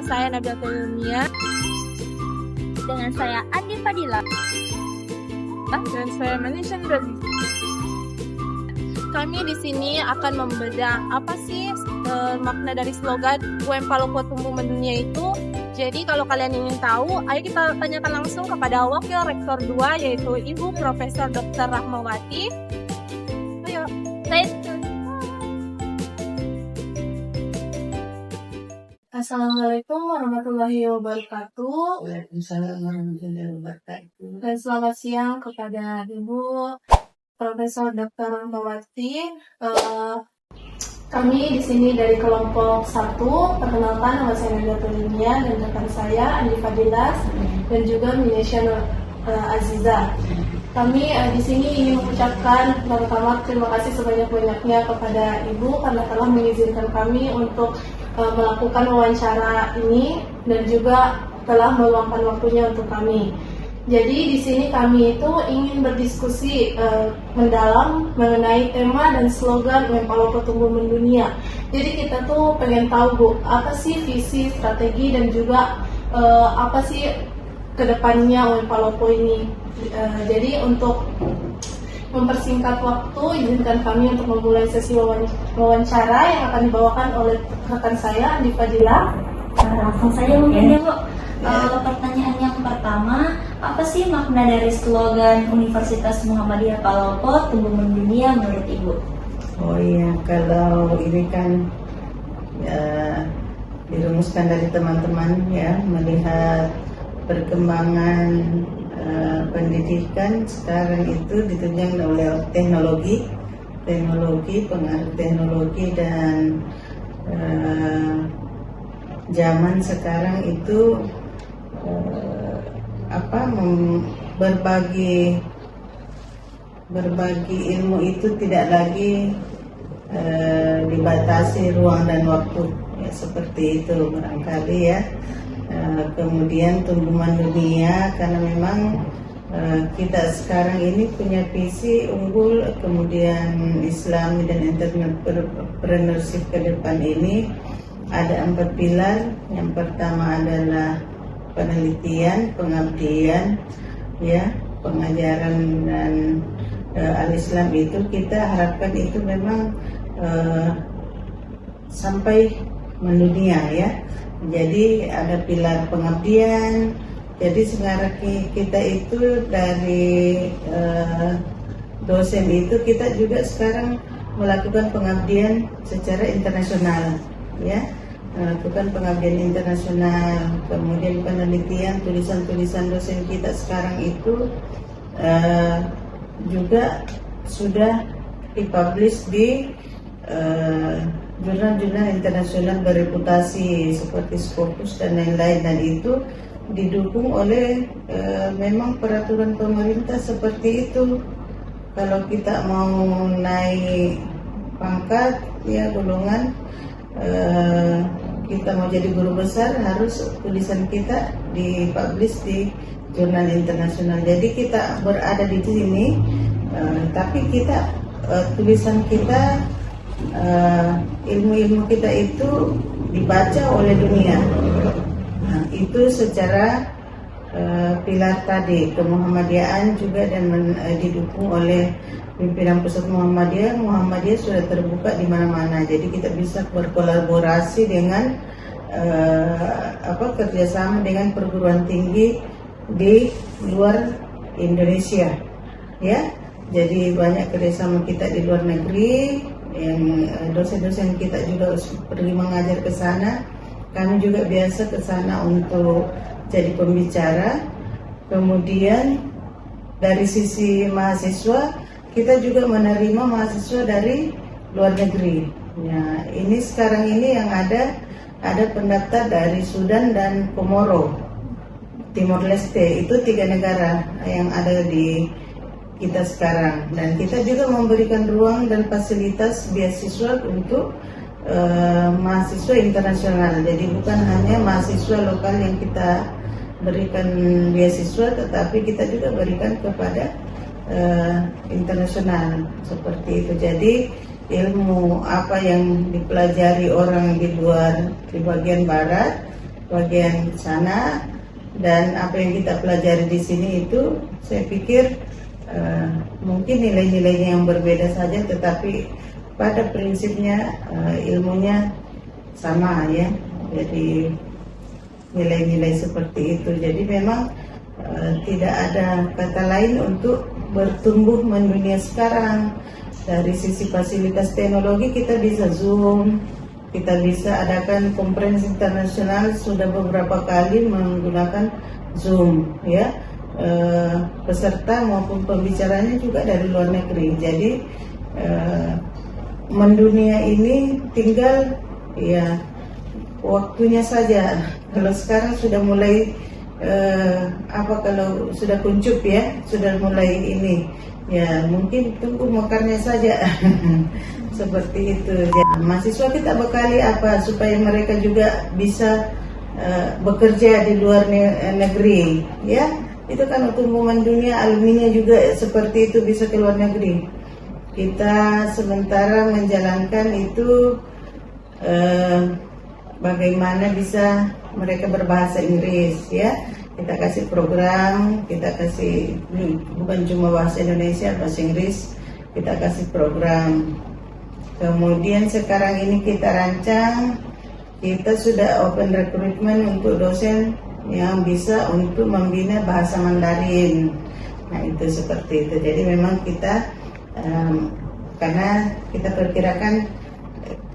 saya Nabila Tulumia. Dengan saya Andi Fadila. Dan saya Manisha Nurul. Kami di sini akan membedah apa sih makna dari slogan UM Palopo Tumbuh Mendunia itu. Jadi kalau kalian ingin tahu, ayo kita tanyakan langsung kepada Wakil Rektor 2 yaitu Ibu Profesor Dr. Rahmawati. Ayo, Assalamualaikum warahmatullahi wabarakatuh. Waalaikumsalam warahmatullahi wabarakatuh. Dan selamat siang kepada Ibu Profesor Dr. Rahmawati. Kami di sini dari kelompok 1. Perkenalkan, nama saya Nabila Tulumia dan rekan saya Andi Fadilas dan juga Manisha Aziza. Kami di sini ingin mengucapkan pertama terima kasih sebanyak-banyaknya kepada Ibu karena telah mengizinkan kami untuk melakukan wawancara ini dan juga telah meluangkan waktunya untuk kami. Jadi di sini kami itu ingin berdiskusi mendalam mengenai tema dan slogan UM Palopo Tumbuh Mendunia. Jadi kita tuh pengen tahu Bu, apa sih visi, strategi dan juga apa sih kedepannya UM Palopo ini. Jadi untuk mempersingkat waktu, izinkan kami untuk memulai sesi wawancara yang akan dibawakan oleh rekan saya Andi Fadila. Langsung saja mungkin ya Bu. Pertanyaan yang pertama, apa sih makna dari slogan Universitas Muhammadiyah Palopo Tumbuh Mendunia menurut Ibu? Oh iya, kalau ini kan dirumuskan dari teman-teman ya, melihat perkembangan pendidikan sekarang itu ditunjang oleh teknologi, pengaruh teknologi dan zaman sekarang itu berbagi ilmu itu tidak lagi dibatasi ruang dan waktu ya, seperti itu barangkali ya. Kemudian tumbuhan dunia karena memang kita sekarang ini punya visi unggul, kemudian Islami dan entrepreneurship ke depan ini ada 4 pilar. Yang pertama adalah penelitian, pengabdian, ya, pengajaran dan al-Islam itu kita harapkan itu memang sampai mendunia ya. Jadi ada pilar pengabdian. Jadi sekarang kita itu dari dosen itu kita juga sekarang melakukan pengabdian secara internasional ya. Melakukan pengabdian internasional, kemudian penelitian, tulisan-tulisan dosen kita sekarang itu juga sudah dipublish di jurnal-jurnal internasional bereputasi seperti Scopus dan lain-lain, dan itu didukung oleh memang peraturan pemerintah seperti itu. Kalau kita mau naik pangkat ya golongan, kita mau jadi guru besar harus tulisan kita dipublish di jurnal internasional. Jadi kita berada di sini, tapi kita tulisan kita, ilmu-ilmu kita itu dibaca oleh dunia. Nah, itu secara pilar tadi kemuhammadiaan juga dan didukung oleh pimpinan pusat Muhammadiyah sudah terbuka di mana-mana. Jadi kita bisa berkolaborasi dengan kerjasama dengan perguruan tinggi di luar Indonesia, ya. Jadi banyak kerjasama kita di luar negeri, yang dosen-dosen kita juga pergi mengajar ke sana. Kami juga biasa ke sana untuk jadi pembicara. Kemudian dari sisi mahasiswa, kita juga menerima mahasiswa dari luar negeri. Ya, ini sekarang ini yang ada pendaftar dari Sudan dan Komoro, Timor Leste. Itu 3 negara yang ada di kita sekarang, dan kita juga memberikan ruang dan fasilitas beasiswa untuk mahasiswa internasional. Jadi bukan hanya mahasiswa lokal yang kita berikan beasiswa, tetapi kita juga berikan kepada internasional seperti itu. Jadi ilmu apa yang dipelajari orang di luar, di bagian barat, bagian sana, dan apa yang kita pelajari di sini itu saya pikir mungkin nilai-nilainya yang berbeda saja, tetapi pada prinsipnya ilmunya sama ya. Jadi nilai-nilai seperti itu. Jadi memang tidak ada kata lain untuk bertumbuh mendunia sekarang. Dari sisi fasilitas teknologi kita bisa Zoom, kita bisa adakan konferensi internasional, sudah beberapa kali menggunakan Zoom ya. Peserta maupun pembicaranya juga dari luar negeri. Jadi mendunia ini tinggal ya waktunya saja. Kalau sekarang sudah mulai kalau sudah kuncup ya, sudah mulai ini ya, mungkin tunggu mekarnya saja. Seperti itu ya. Mahasiswa kita bekali apa supaya mereka juga bisa bekerja di luar negeri ya. Itu kan tumbuh mendunia, alumninya juga seperti itu, bisa ke luar negeri. Kita sementara menjalankan itu bagaimana bisa mereka berbahasa Inggris ya. Kita kasih program, kita kasih bukan cuma bahasa Indonesia, bahasa Inggris, kita kasih program. Kemudian sekarang ini kita rancang, kita sudah open recruitment untuk dosen yang bisa untuk membina bahasa Mandarin. Nah itu seperti itu. Jadi memang kita karena kita perkirakan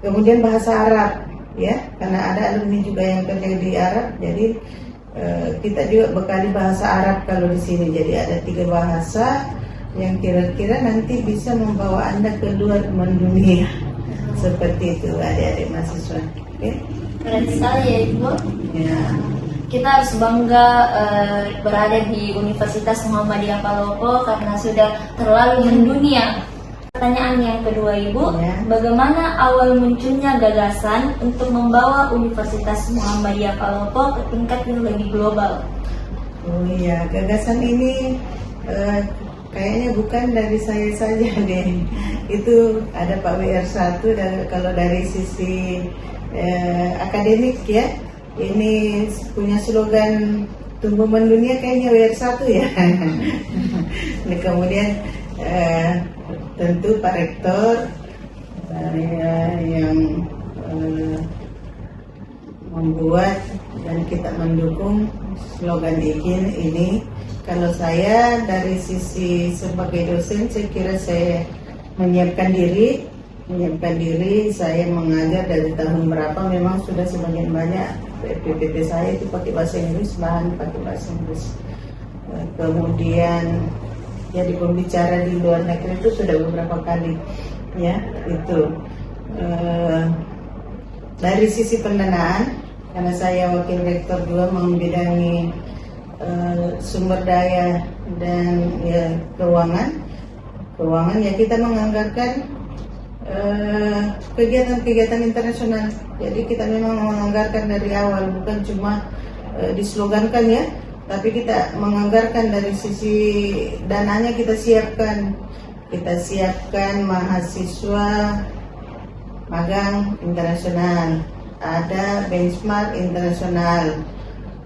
kemudian bahasa Arab ya, karena ada alumni juga yang kerja di Arab, jadi kita juga bekali bahasa Arab kalau di sini. Jadi ada 3 bahasa yang kira-kira nanti bisa membawa Anda keluar mendunia. Seperti itu adik-adik mahasiswa. Okay? Keren sekali ya Ibu. Ya. Kita harus bangga berada di Universitas Muhammadiyah Palopo karena sudah terlalu mendunia. Pertanyaan yang kedua Ibu, Ya. bagaimana awal munculnya gagasan untuk membawa Universitas Muhammadiyah Palopo ke tingkat yang lebih global? Oh iya, gagasan ini kayaknya bukan dari saya saja deh. Itu ada Pak WR1, dan kalau dari sisi akademik ya, ini punya slogan tumbuh mendunia kayaknya WR1 ya. Nah, kemudian tentu Pak Rektor yang membuat dan kita mendukung slogan ini. Kalau saya dari sisi sebagai dosen, saya kira saya menyiapkan diri. Saya mengajar dari tahun berapa, memang sudah sebagian banyak PPT saya itu pakai bahasa Inggris, bahan pakai bahasa Inggris. Kemudian jadi pembicara di luar negeri itu sudah beberapa kali ya. Itu dari sisi pendanaan, karena saya wakil rektor juga membidangi sumber daya dan ya keuangan ya, kita menganggarkan kegiatan-kegiatan internasional. Jadi kita memang menganggarkan dari awal, bukan cuma dislogankan ya, tapi kita menganggarkan dari sisi dananya. Kita siapkan mahasiswa magang internasional, ada benchmark internasional,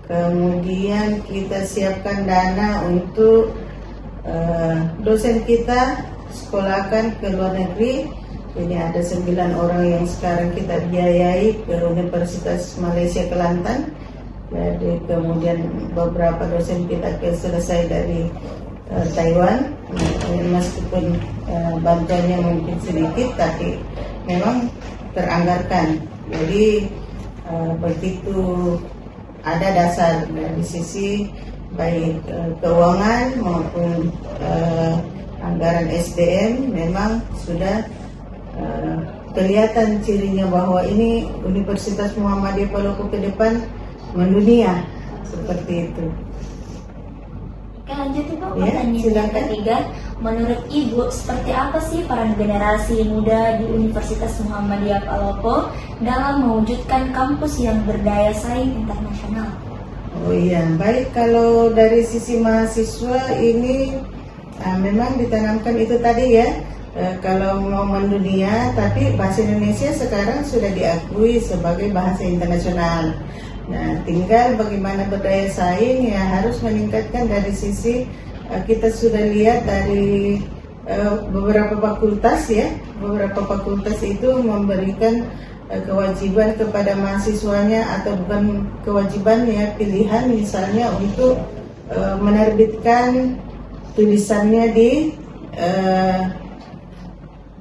kemudian kita siapkan dana untuk dosen kita sekolahkan ke luar negeri. Ini ada 9 orang yang sekarang kita biayai ke Universitas Malaysia Kelantan. Jadi kemudian beberapa dosen kita selesai dari Taiwan, meskipun bantuannya mungkin sedikit, tapi memang teranggarkan. Jadi begitu ada dasar dari sisi baik keuangan maupun anggaran SDM, memang sudah kelihatan cirinya bahwa ini Universitas Muhammadiyah Palopo ke depan mendunia seperti itu. Oke, lanjut Ibu, Ya, pertanyaan yang silakan. ketiga, menurut Ibu seperti apa sih peran generasi muda di Universitas Muhammadiyah Palopo dalam mewujudkan kampus yang berdaya saing internasional? Oh iya, baik, kalau dari sisi mahasiswa ini memang ditanamkan itu tadi ya, kalau mau mendunia, tapi bahasa Indonesia sekarang sudah diakui sebagai bahasa internasional. Nah, tinggal bagaimana berdaya saing ya harus meningkatkan dari sisi kita sudah lihat dari beberapa fakultas ya, beberapa fakultas itu memberikan kewajiban kepada mahasiswanya atau bukan kewajiban ya, pilihan misalnya untuk menerbitkan tulisannya di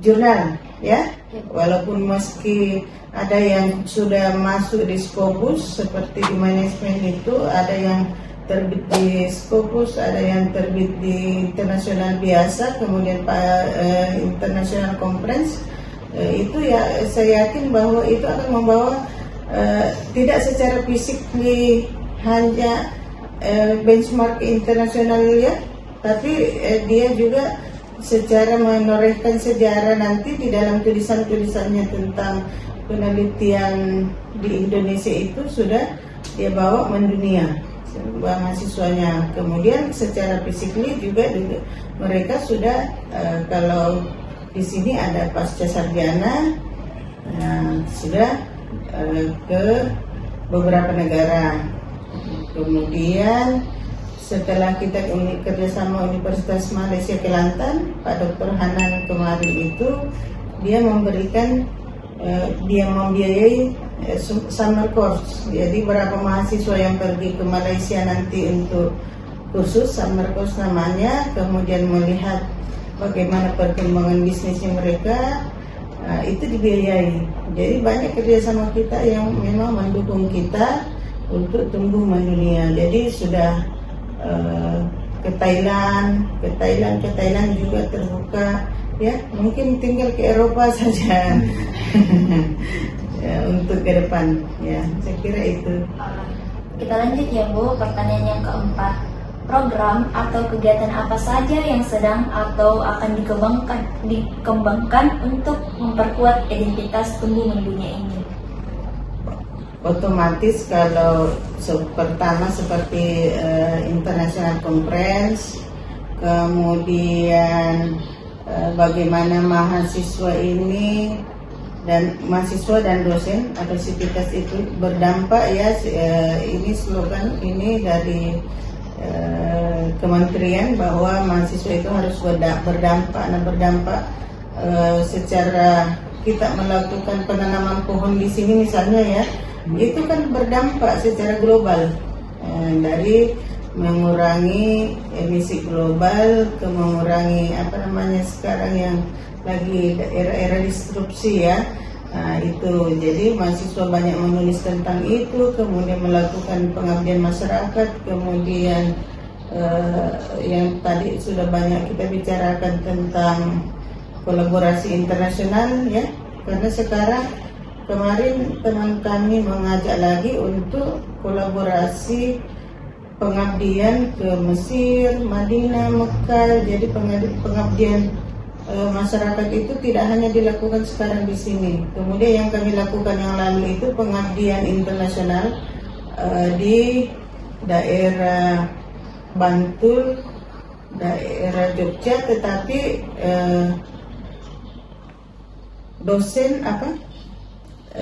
jurnal ya, walaupun meski ada yang sudah masuk di Scopus seperti di manajemen itu, ada yang terbit di Scopus, ada yang terbit di internasional biasa, kemudian international conference. Itu ya saya yakin bahwa itu akan membawa tidak secara fisik hanya benchmark internasional ya, tapi dia juga secara menorehkan sejarah nanti di dalam tulisan-tulisannya tentang penelitian di Indonesia itu sudah dia bawa mendunia mahasiswanya. Kemudian secara fisiknya juga mereka sudah kalau di sini ada pasca sarjana sudah ke beberapa negara. Kemudian setelah kita kerjasama Universitas Malaysia Kelantan, Pak Dr. Hanan kemarin itu dia memberikan dia membiayai summer course. Jadi berapa mahasiswa yang pergi ke Malaysia nanti untuk kursus summer course namanya, kemudian melihat bagaimana perkembangan bisnisnya mereka, itu dibiayai. Jadi banyak kerjasama kita yang memang mendukung kita untuk tumbuh mendunia. Jadi sudah ke Thailand juga terbuka ya, mungkin tinggal ke Eropa saja ya, untuk ke depan ya, saya kira itu. Kita lanjut ya Bu, pertanyaan yang keempat. Program atau kegiatan apa saja yang sedang atau akan dikembangkan untuk memperkuat identitas tumbuh mendunia ini? Otomatis kalau pertama seperti international conference, kemudian bagaimana mahasiswa dan dosen atau sivitas itu berdampak ya, ini slogan ini dari kementerian bahwa mahasiswa itu harus berdampak secara kita melakukan penanaman pohon di sini misalnya ya, itu kan berdampak secara global dari mengurangi emisi global ke mengurangi sekarang yang lagi era disrupsi ya. Itu jadi mahasiswa banyak menulis tentang itu, kemudian melakukan pengabdian masyarakat, kemudian yang tadi sudah banyak kita bicarakan tentang kolaborasi internasional ya, karena sekarang kemarin teman kami mengajak lagi untuk kolaborasi pengabdian ke Mesir, Madinah, Mekah. Jadi pengabdian masyarakat itu tidak hanya dilakukan sekarang di sini. Kemudian yang kami lakukan yang lalu itu pengabdian internasional di daerah Bantul, daerah Jogja, tetapi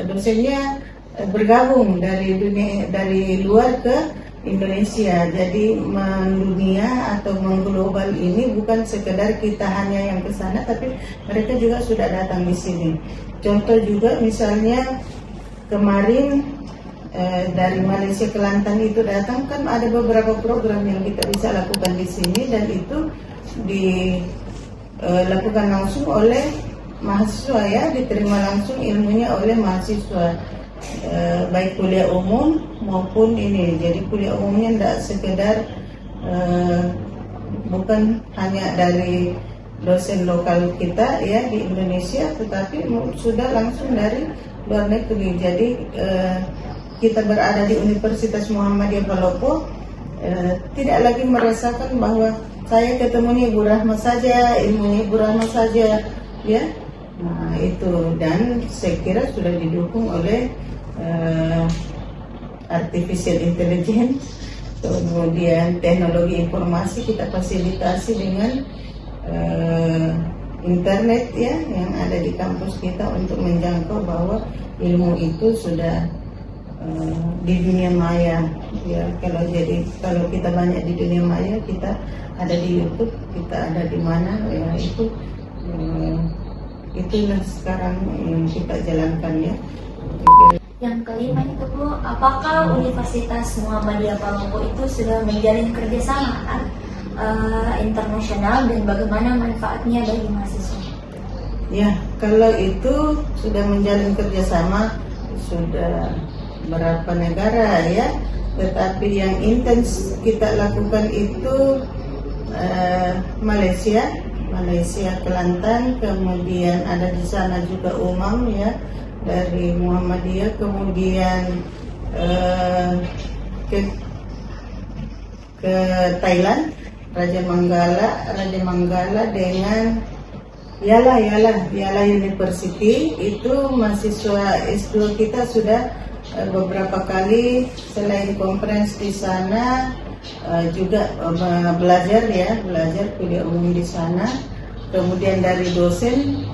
dosennya bergabung dari luar ke Indonesia. Jadi mendunia atau mengglobal ini bukan sekedar kita hanya yang ke sana, tapi mereka juga sudah datang di sini. Contoh juga misalnya kemarin dari Malaysia Kelantan itu datang, kan ada beberapa program yang kita bisa lakukan di sini, dan itu dilakukan langsung oleh mahasiswa ya, diterima langsung ilmunya oleh mahasiswa, baik kuliah umum maupun ini. Jadi kuliah umumnya tidak sekedar bukan hanya dari dosen lokal kita ya di Indonesia, tetapi sudah langsung dari luar negeri. Jadi kita berada di Universitas Muhammadiyah Palopo, tidak lagi merasakan bahwa saya ketemunya Ibu Rahma saja, ilmunya Ibu Rahma saja ya. Nah itu, dan saya kira sudah didukung oleh artificial intelligence, kemudian teknologi informasi kita fasilitasi dengan internet ya yang ada di kampus kita untuk menjangkau bahwa ilmu itu sudah di dunia maya ya. Kalau kita banyak di dunia maya, kita ada di YouTube, kita ada di mana ya, itulah sekarang yang kita jalankan ya. Yang kelima itu Bu, apakah Universitas Muhammadiyah Palopo itu sudah menjalin kerjasama internasional dan bagaimana manfaatnya bagi mahasiswa? Ya, kalau itu sudah menjalin kerjasama sudah berapa negara ya, tetapi yang intens kita lakukan itu Malaysia, Kelantan, kemudian ada di sana juga Umam ya dari Muhammadiyah, kemudian ke Thailand, Raja Manggala dengan Yala University. Itu mahasiswa S2 kita sudah beberapa kali selain conference di sana juga belajar kuliah umum di sana. Kemudian dari dosen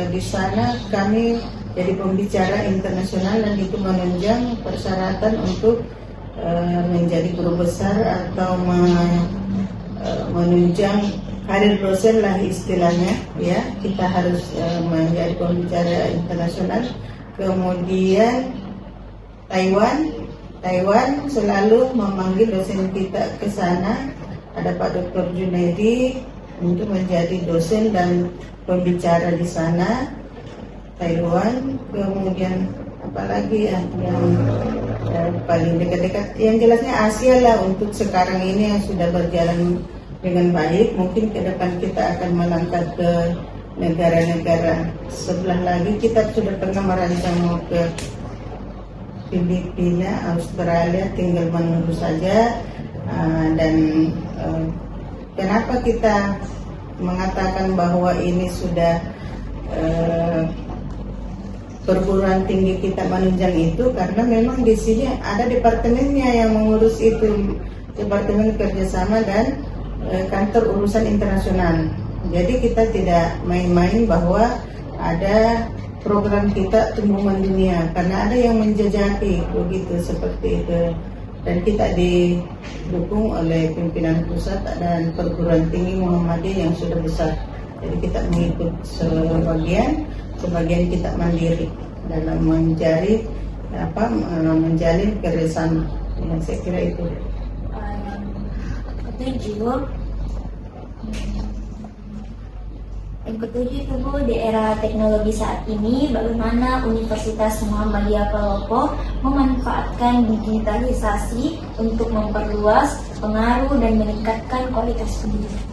di sana kami jadi pembicara internasional, dan itu menunjang persyaratan untuk menjadi guru besar atau menunjang karir dosen lah istilahnya ya. Kita harus menjadi pembicara internasional. Kemudian Taiwan selalu memanggil dosen kita ke sana. Ada Pak Dr. Junaidi untuk menjadi dosen dan pembicara di sana, Taiwan. Kemudian apalagi yang paling dekat-dekat, yang jelasnya Asia lah untuk sekarang ini yang sudah berjalan dengan baik. Mungkin ke depan kita akan melangkah ke negara-negara sebelah lagi. Kita sudah pernah merancang mau ke Filipina, Australia, tinggal menunggu saja. Dan kenapa kita mengatakan bahwa ini sudah perguruan tinggi kita menunjang itu, karena memang di sini ada departemennya yang mengurus itu, Departemen Kerjasama dan Kantor Urusan Internasional. Jadi kita tidak main-main bahwa ada program kita tumbuh mendunia, karena ada yang menjajaki begitu seperti itu, dan kita didukung oleh pimpinan pusat dan perguruan tinggi Muhammadiyah yang sudah besar. Jadi kita mengikut sebagian kita mandiri dalam menjalin kerjasama. Ya, saya kira itu. Yang ketujuh itu Bu, di era teknologi saat ini, bagaimana Universitas Muhammadiyah Palopo memanfaatkan digitalisasi untuk memperluas pengaruh dan meningkatkan kualitas pendidikan?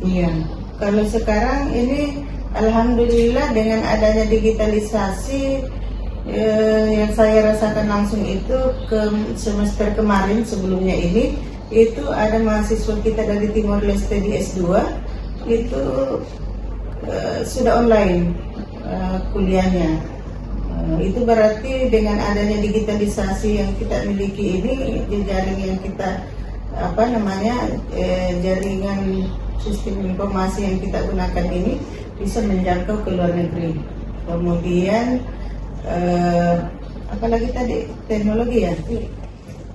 Iya, kalau sekarang ini alhamdulillah dengan adanya digitalisasi, yang saya rasakan langsung itu ke semester kemarin sebelumnya ini, itu ada mahasiswa kita dari Timor Leste di S2 itu sudah online kuliahnya. Itu berarti dengan adanya digitalisasi yang kita miliki ini, jejaring yang kita jaringan sistem informasi yang kita gunakan ini bisa menjangkau ke luar negeri. Kemudian apalagi tadi teknologi ya,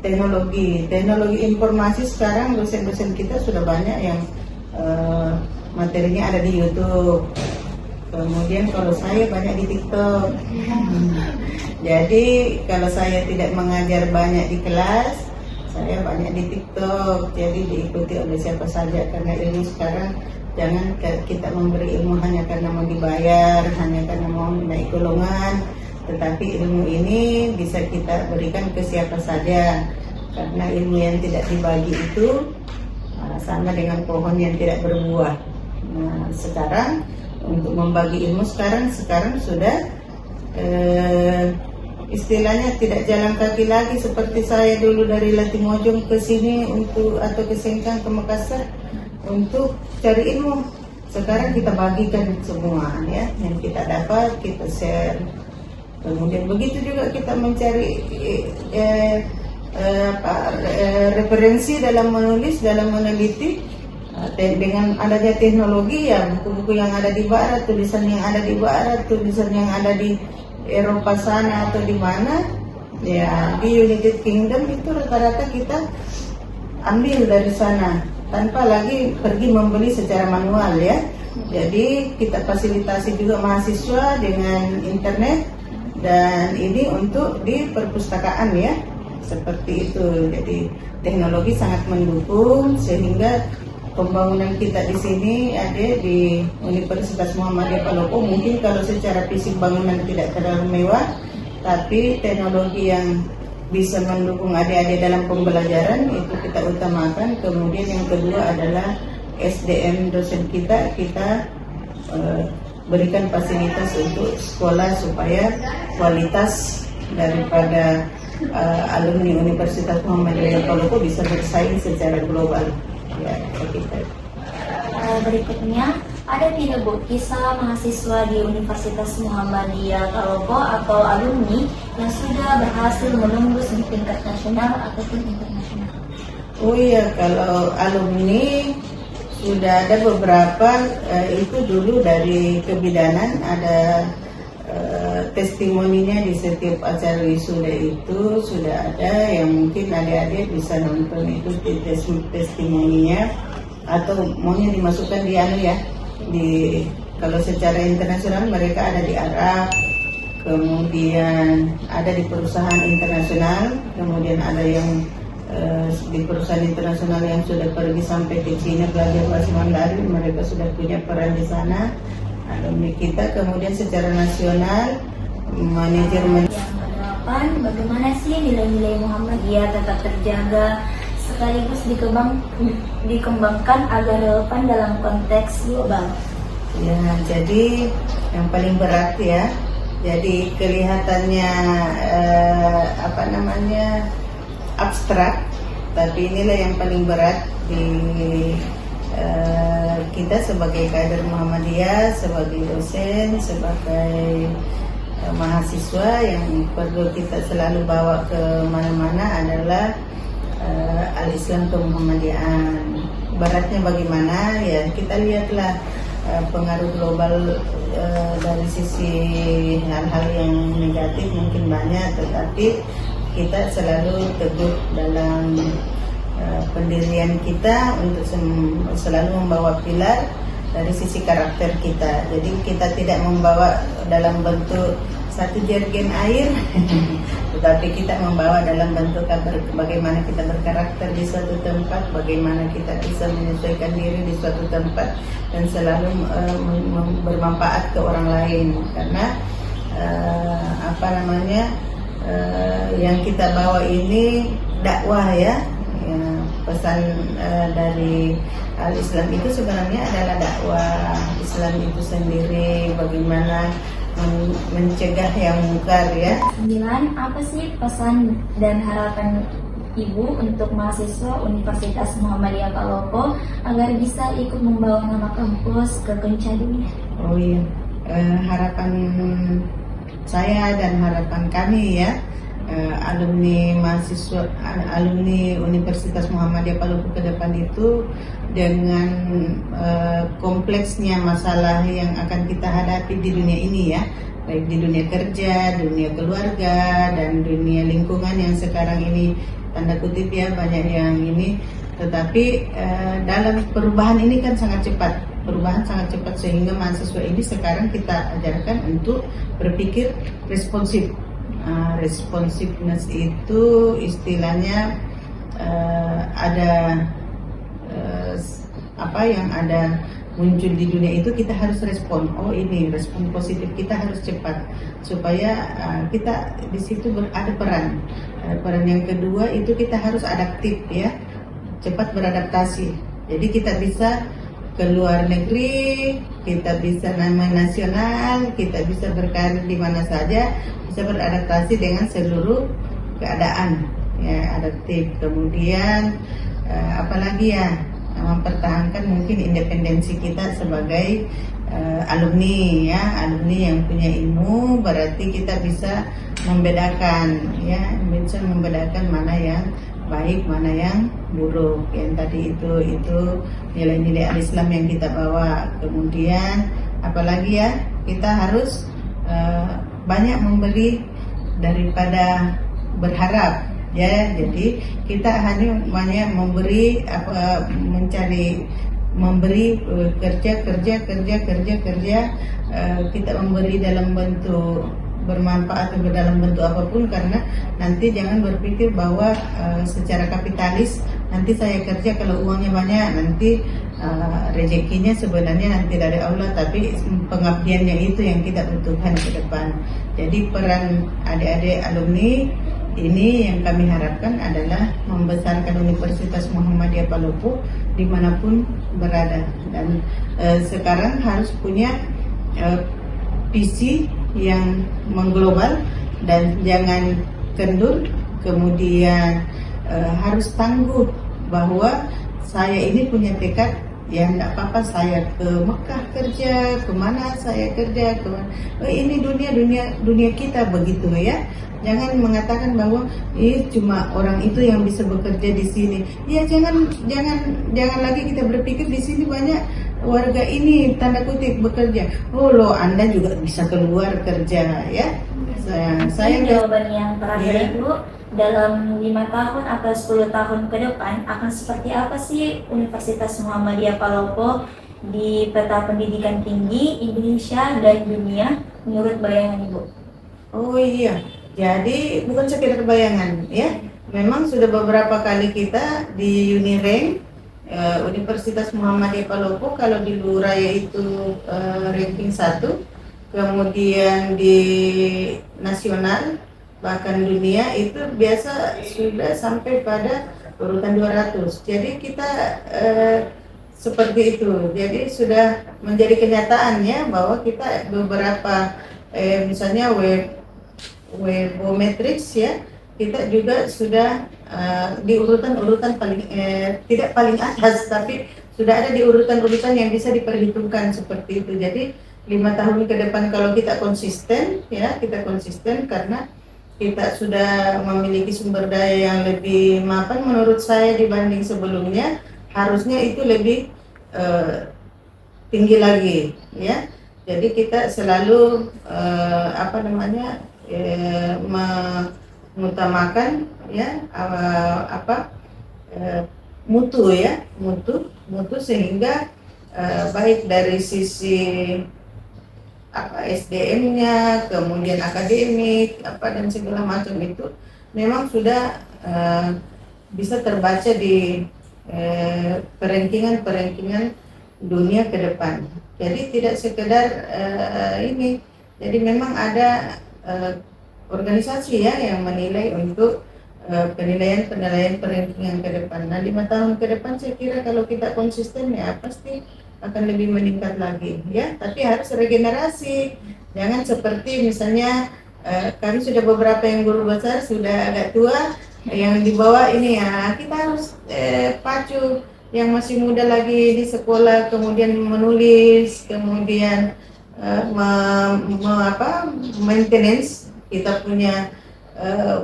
teknologi informasi. Sekarang dosen-dosen kita sudah banyak yang materinya ada di YouTube. Kemudian kalau saya banyak di TikTok. Jadi kalau saya tidak mengajar banyak di kelas, saya banyak di TikTok. Jadi diikuti oleh siapa saja, karena ilmu sekarang jangan kita memberi ilmu hanya karena mau dibayar, hanya karena mau naik golongan, tetapi ilmu ini bisa kita berikan ke siapa saja, karena ilmu yang tidak dibagi itu sama dengan pohon yang tidak berbuah. Nah, sekarang untuk membagi ilmu sekarang sudah istilahnya tidak jalan kaki lagi seperti saya dulu dari Latimojong ke sini atau ke Sengkang, ke Makassar untuk cari ilmu. Sekarang kita bagikan semua ya, yang kita dapat kita share. Kemudian begitu juga kita mencari referensi dalam menulis, dalam meneliti. Dengan adanya teknologi ya, buku-buku yang ada di barat, tulisan yang ada di barat, tulisan yang ada di Eropa sana atau di mana, Ya, di United Kingdom itu rata-rata kita ambil dari sana tanpa lagi pergi membeli secara manual ya. Jadi kita fasilitasi juga mahasiswa dengan internet, dan ini untuk di perpustakaan ya, seperti itu. Jadi teknologi sangat mendukung sehingga pembangunan kita di sini ada di Universitas Muhammadiyah Palopo. Mungkin kalau secara fisik bangunan tidak terlalu mewah, tapi teknologi yang bisa mendukung adik-adik dalam pembelajaran itu kita utamakan. Kemudian yang kedua adalah SDM dosen kita berikan fasilitas untuk sekolah supaya kualitas daripada alumni Universitas Muhammadiyah Palopo bisa bersaing secara global ya, kita. Berikutnya, ada tidak Bu kisah mahasiswa di Universitas Muhammadiyah Palopo atau alumni yang sudah berhasil menembus di tingkat nasional ataupun internasional? Oh iya, kalau alumni sudah ada beberapa, itu dulu dari kebidanan ada testimoninya di setiap acara wisuda itu sudah ada, yang mungkin adik-adik bisa nonton itu testimoninya, atau maunya dimasukkan di kalau secara internasional mereka ada di Arab, kemudian ada di perusahaan internasional, kemudian ada yang di perusahaan internasional yang sudah pergi sampai ke Cina belajar bahasa Mandarin, mereka sudah punya peran di sana alumni kita. Kemudian secara nasional manajemen. Yang kedelapan, bagaimana sih nilai-nilai Muhammadiyah tetap terjaga sekaligus dikembangkan agar relevan dalam konteks global? Ya, jadi yang paling berat ya, jadi kelihatannya abstrak, tapi inilah yang paling berat di kita sebagai kader Muhammadiyah, sebagai dosen, sebagai mahasiswa. Yang perlu kita selalu bawa ke mana-mana adalah al-Islam ke Muhammadiyaan. Beratnya bagaimana ya, kita lihatlah pengaruh global dari sisi hal-hal yang negatif mungkin banyak, tetapi kita selalu teguh dalam pendirian kita untuk selalu membawa pilar dari sisi karakter kita. Jadi kita tidak membawa dalam bentuk satu jerigen air tetapi kita membawa dalam bentuk bagaimana kita berkarakter di suatu tempat, bagaimana kita bisa menyesuaikan diri di suatu tempat dan selalu bermanfaat ke orang lain. Karena yang kita bawa ini dakwah ya, pesan dari al-Islam itu sebenarnya adalah dakwah Islam itu sendiri, bagaimana mencegah yang mungkar ya. 9. Apa sih pesan dan harapan Ibu untuk mahasiswa Universitas Muhammadiyah Palopo agar bisa ikut membawa nama kampus ke kancah dunia? Oh iya, harapan saya dan harapan kami ya, alumni Universitas Muhammadiyah Palopo ke depan itu, dengan kompleksnya masalah yang akan kita hadapi di dunia ini ya, baik di dunia kerja, dunia keluarga, dan dunia lingkungan yang sekarang ini tanda kutip ya banyak yang ini. Tetapi dalam perubahan ini kan sangat cepat, sehingga mahasiswa ini sekarang kita ajarkan untuk berpikir responsif. Responsiveness itu istilahnya ada apa yang ada muncul di dunia itu kita harus respon. Oh ini respon positif, kita harus cepat supaya kita di situ ada peran. Peran yang kedua itu kita harus adaptif ya, cepat beradaptasi. Jadi kita bisa ke luar negeri, kita bisa nama nasional, kita bisa berkarir di mana saja, bisa beradaptasi dengan seluruh keadaan ya, adaptif. Kemudian apalagi ya, mempertahankan mungkin independensi kita sebagai alumni ya, alumni yang punya ilmu, berarti kita bisa membedakan ya, bisa membedakan mana yang baik, mana yang buruk. Yang tadi itu nilai-nilai al-Islam yang kita bawa. Kemudian apalagi ya, kita harus banyak membeli daripada berharap ya. Jadi kita hanya memberi kerja, kita memberi dalam bentuk bermanfaat atau dalam bentuk apapun, karena nanti jangan berpikir bahwa secara kapitalis nanti saya kerja kalau uangnya banyak, nanti rezekinya sebenarnya nanti dari Allah, tapi pengabdiannya itu yang kita butuhkan ke depan. Jadi peran adik-adik alumni ini yang kami harapkan adalah membesarkan Universitas Muhammadiyah Palopo dimanapun berada, dan sekarang harus punya visi yang mengglobal dan jangan kendur, kemudian harus tangguh bahwa saya ini punya tekad, ya nggak apa-apa saya ke Mekah kerja, kemana saya kerja, ini dunia kita begitu ya. Jangan mengatakan bahwa cuma orang itu yang bisa bekerja di sini. Ya jangan lagi kita berpikir di sini banyak warga ini tanda kutip bekerja. Oh loh, Anda juga bisa keluar kerja ya. Saya jawaban yang terakhir ya. Ibu, dalam 5 tahun atau 10 tahun ke depan akan seperti apa sih Universitas Muhammadiyah Palopo di peta pendidikan tinggi Indonesia dan dunia menurut bayangan Ibu? Oh iya, jadi bukan sekedar bayangan ya. Memang sudah beberapa kali kita di Unirank Universitas Muhammadiyah Palopo kalau di Luraya itu ranking 1, kemudian di nasional bahkan dunia itu biasa sudah sampai pada urutan 200. Jadi kita seperti itu. Jadi sudah menjadi kenyataannya bahwa kita beberapa misalnya Webometrics ya, kita juga sudah di urutan paling tidak paling atas, tapi sudah ada di urutan-urutan yang bisa diperhitungkan seperti itu. Jadi 5 tahun ke depan kalau kita konsisten ya, kita konsisten karena kita sudah memiliki sumber daya yang lebih mapan menurut saya dibanding sebelumnya, harusnya itu lebih tinggi lagi ya. Jadi kita selalu mengutamakan ya mutu ya, mutu sehingga baik dari sisi SDM-nya, kemudian akademik dan segala macam itu memang sudah bisa terbaca di perankingan dunia ke depan. Jadi tidak sekedar ini. Jadi memang ada organisasi ya yang menilai untuk penilaian perankingan ke depan. Nah 5 tahun ke depan saya kira kalau kita konsisten ya pasti akan lebih meningkat lagi ya. Tapi harus regenerasi. Jangan seperti misalnya kami sudah beberapa yang guru besar sudah agak tua, yang di bawah ini ya kita harus pacu yang masih muda lagi di sekolah, kemudian menulis, kemudian maintenance kita punya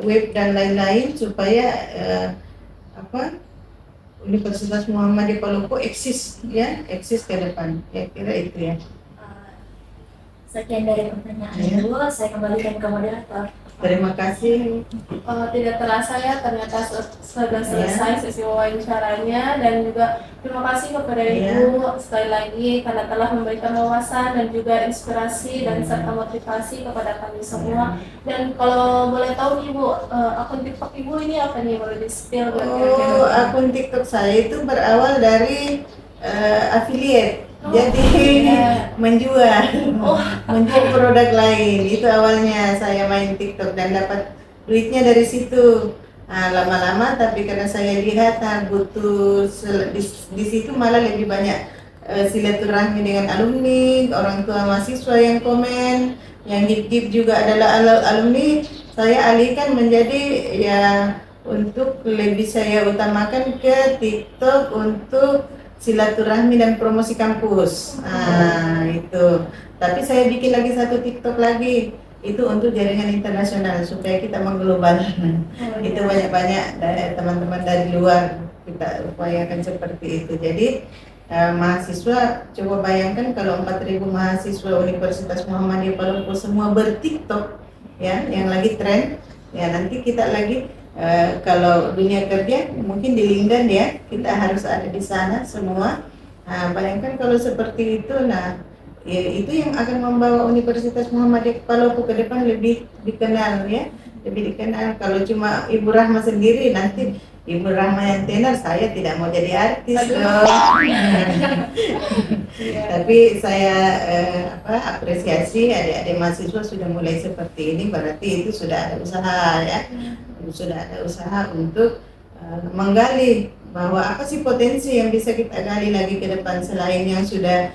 web dan lain-lain supaya Universitas Muhammadiyah Palopo eksis ke depan. Ya kira itu ya. Sekian dari pertanyaan Ibu, saya kembalikan ke moderator. Terima kasih. Tidak terasa ya, ternyata sudah selesai sesi wawancaranya, dan juga terima kasih kepada Ibu sekali lagi karena telah memberikan wawasan dan juga inspirasi dan serta motivasi kepada kami semua. Dan kalau boleh tahu Ibu, akun TikTok Ibu ini apa nih, boleh di-spill? Akun TikTok saya itu berawal dari affiliate. Jadi menjual produk lain, itu awalnya saya main TikTok dan dapat duitnya dari situ. Nah, lama-lama tapi karena saya lihat butuh di situ malah lebih banyak silaturahmi dengan alumni, orang tua mahasiswa yang komen, yang hip-hip juga adalah alumni. Saya alihkan menjadi ya untuk lebih saya utamakan ke TikTok untuk silaturahmi dan promosi kampus. Nah itu. Tapi saya bikin lagi satu TikTok lagi, itu untuk jaringan internasional supaya kita mengglobal. Itu banyak-banyak dari teman-teman dari luar kita upayakan seperti itu. Jadi mahasiswa coba bayangkan kalau 4.000 mahasiswa Universitas Muhammadiyah Palopo semua berTikTok ya, yang lagi tren. Ya nanti kita lagi kalau dunia kerja mungkin di LinkedIn ya, kita harus ada di sana semua. Nah, bayangkan kalau seperti itu, nah ya, itu yang akan membawa Universitas Muhammadiyah Palopo ke depan lebih dikenal ya, lebih dikenal. Kalau cuma Ibu Rahma sendiri, nanti Ibu Rahma yang tenar, saya tidak mau jadi artis dong. Tapi saya apresiasi adik-adik mahasiswa sudah mulai seperti ini, berarti itu sudah ada usaha ya, sudah ada usaha untuk menggali bahwa apa sih potensi yang bisa kita gali lagi ke depan selain yang sudah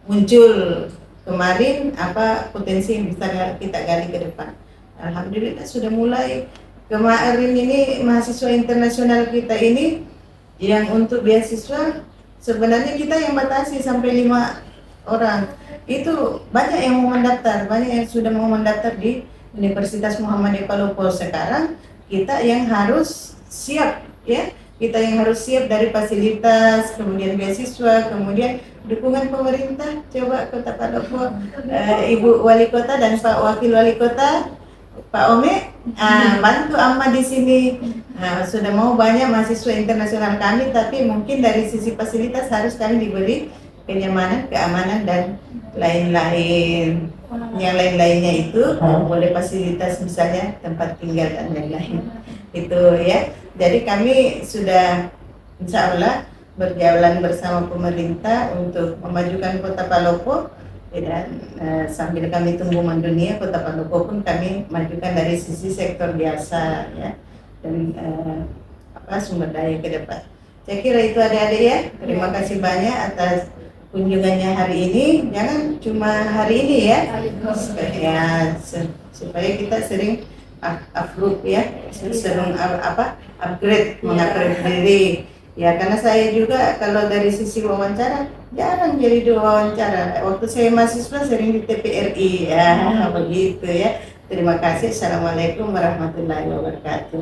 muncul kemarin, apa potensi yang bisa kita gali ke depan. Alhamdulillah sudah mulai. Kemarin ini mahasiswa internasional kita ini yang untuk beasiswa sebenarnya kita yang batasi sampai 5 orang. Itu banyak yang mau mendaftar, banyak yang sudah mau mendaftar di Universitas Muhammadiyah Palopo. Sekarang kita yang harus siap ya, kita yang harus siap dari fasilitas, kemudian beasiswa, kemudian dukungan pemerintah. Coba Kota Palopo, Ibu Wali Kota dan Pak Wakil Wali Kota, Pak Ome, bantu Amma di sini. Sudah mau banyak mahasiswa internasional kami, tapi mungkin dari sisi fasilitas harus kami diberi kenyamanan, keamanan dan lain-lain. Yang lain-lainnya itu boleh fasilitas misalnya tempat tinggal dan lain-lain. Itu ya. Jadi kami sudah insya Allah berjalan bersama pemerintah untuk memajukan Kota Palopo. Dan sambil kami tunggu mendunia, Kota Palopo pun kami majukan dari sisi sektor biasa ya, dan sumber daya ke depan. Saya kira itu adik-adik ya. Terima kasih banyak atas kunjungannya hari ini. Jangan cuma hari ini ya, supaya kita sering upgrade ya, sering upgrade, mengupgrade diri. Ya karena saya juga kalau dari sisi wawancara jarang jadi wawancara. Waktu saya mahasiswa sering di TPRI ya, begitu ya. Terima kasih. Assalamualaikum warahmatullahi wabarakatuh.